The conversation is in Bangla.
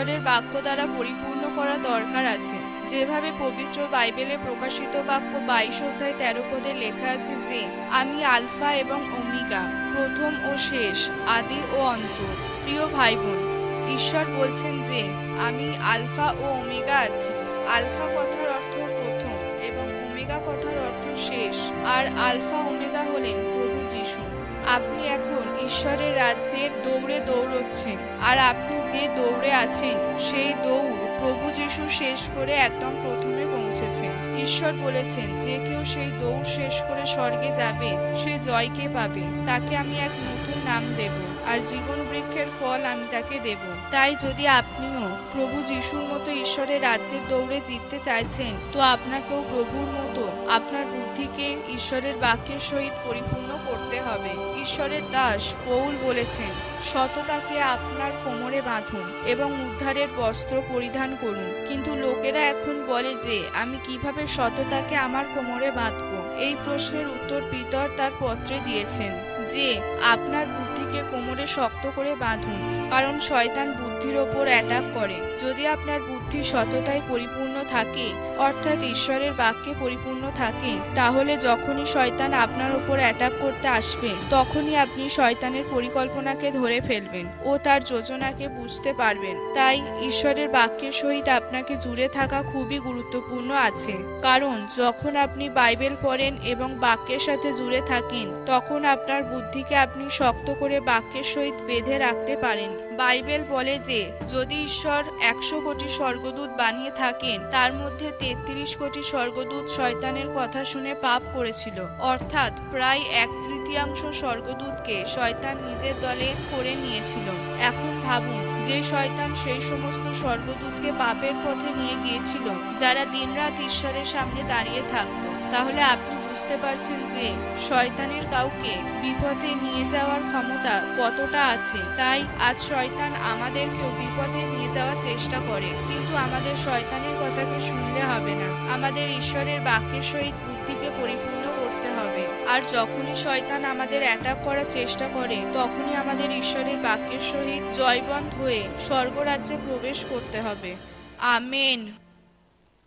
ঈশ্বরের বাক্য দ্বারা পরিপূর্ণ করা দরকার আছে। যেভাবে পবিত্র বাইবেলে প্রকাশিত বাক্য 22 অধ্যায় 13 পদে লেখা আছে যে আমি আলফা এবং ওমেগা, প্রথম ও শেষ, আদি ও অন্ত। প্রিয় ভাই বোন, ঈশ্বর বলছেন যে আমি আলফা ও ওমেগা আছি। আলফা কথার অর্থ প্রথম এবং ওমেগা কথার অর্থ শেষ। আর আলফা ওমেগা হলেন প্রভু যিশু। আপনি এখন ঈশ্বরের রাজ্যের দৌড়ে দৌড়চ্ছেন, আর আপনি যে দৌড়ে আছেন সেই দৌড় প্রভু যিশু শেষ করে একদম প্রথমে পৌঁছেছেন। ঈশ্বর বলেছেন যে কেউ সেই দৌড় শেষ করে স্বর্গে যাবে সে জয়কে পাবে। তাকে আমি এক নতুন নাম দেব, আর জীবন বৃক্ষের ফল আমি তাকে দেব। তাই যদি আপনিও প্রভু যিশুর মতো ঈশ্বরের রাজ্যের দৌড়ে জিততে চাইছেন, তো আপনাকেও প্রভুর মতো আপনার বুদ্ধিকে ঈশ্বরের বাক্যের সহিত পরিপূর্ণ করতে হবে। ঈশ্বরের দাস পৌল বলেছেন, সততাকে আপনার কোমরে বাঁধুন এবং উদ্ধারের বস্ত্র পরিধান করুন। কিন্তু লোকেরা এখন বলে যে আমি কিভাবে সততাকে আমার কোমরে বাঁধবো? এই প্রশ্নের উত্তর পিতর তার পত্রে দিয়েছেন যে আপনার বুদ্ধিকে কোমরে শক্ত করে বাঁধুন, কারণ শয়তান বুদ্ধির ওপর অ্যাটাক করে। যদি আপনার বুদ্ধি সততায় পরিপূর্ণ থাকে, অর্থাৎ ঈশ্বরের বাক্যে পরিপূর্ণ থাকে, তাহলে যখনই শয়তান আপনার ওপর অ্যাটাক করতে আসবে তখনই আপনি শয়তানের পরিকল্পনাকে ধরে ফেলবেন ও তার যোজনাকে বুঝতে পারবেন। তাই ঈশ্বরের বাক্যের সহিত আপনাকে জুড়ে থাকা খুবই গুরুত্বপূর্ণ আছে, কারণ যখন আপনি বাইবেল পড়েন এবং বাক্যের সাথে জুড়ে থাকেন তখন আপনার বুদ্ধিকে আপনি শক্ত করে বাক্যের সহিত বেঁধে রাখতে পারেন। বাইবেল বলে যে যদি ঈশ্বর 100 কোটি স্বর্গদূত বানিয়ে থাকেন, তার মধ্যে 33 কোটি স্বর্গদূত শয়তানের কথা শুনে পাপ করেছিল, অর্থাৎ প্রায় 1/3 স্বর্গদূতকে শয়তান নিজের দলে করে নিয়েছিল। এখন ভাবুন, যে শয়তান সেই সমস্ত স্বর্গদূতকে পাপের পথে নিয়ে গিয়েছিল যারা দিনরাত ঈশ্বরের সামনে দাঁড়িয়ে থাকতো, তাহলে আপনি বুঝতে পারছেন যে শয়তানের কাউকে বিপথে নিয়ে যাওয়ার ক্ষমতা কতটা আছে। তাই আজ শয়তান আমাদেরকেও বিপথে নিয়ে যাওয়ার চেষ্টা করে, কিন্তু আমাদের শয়তানের কথাকে শুনলে হবে না। আমাদের ঈশ্বরের বাক্যের সহিত বুদ্ধিকে পরিপূর্ণ করতে হবে। আর যখনই শয়তান আমাদের অ্যাটাক করার চেষ্টা করে, তখনই আমাদের ঈশ্বরের বাক্যের সহিত জয়বন্ত হয়ে স্বর্গরাজ্যে প্রবেশ করতে হবে। আমেন।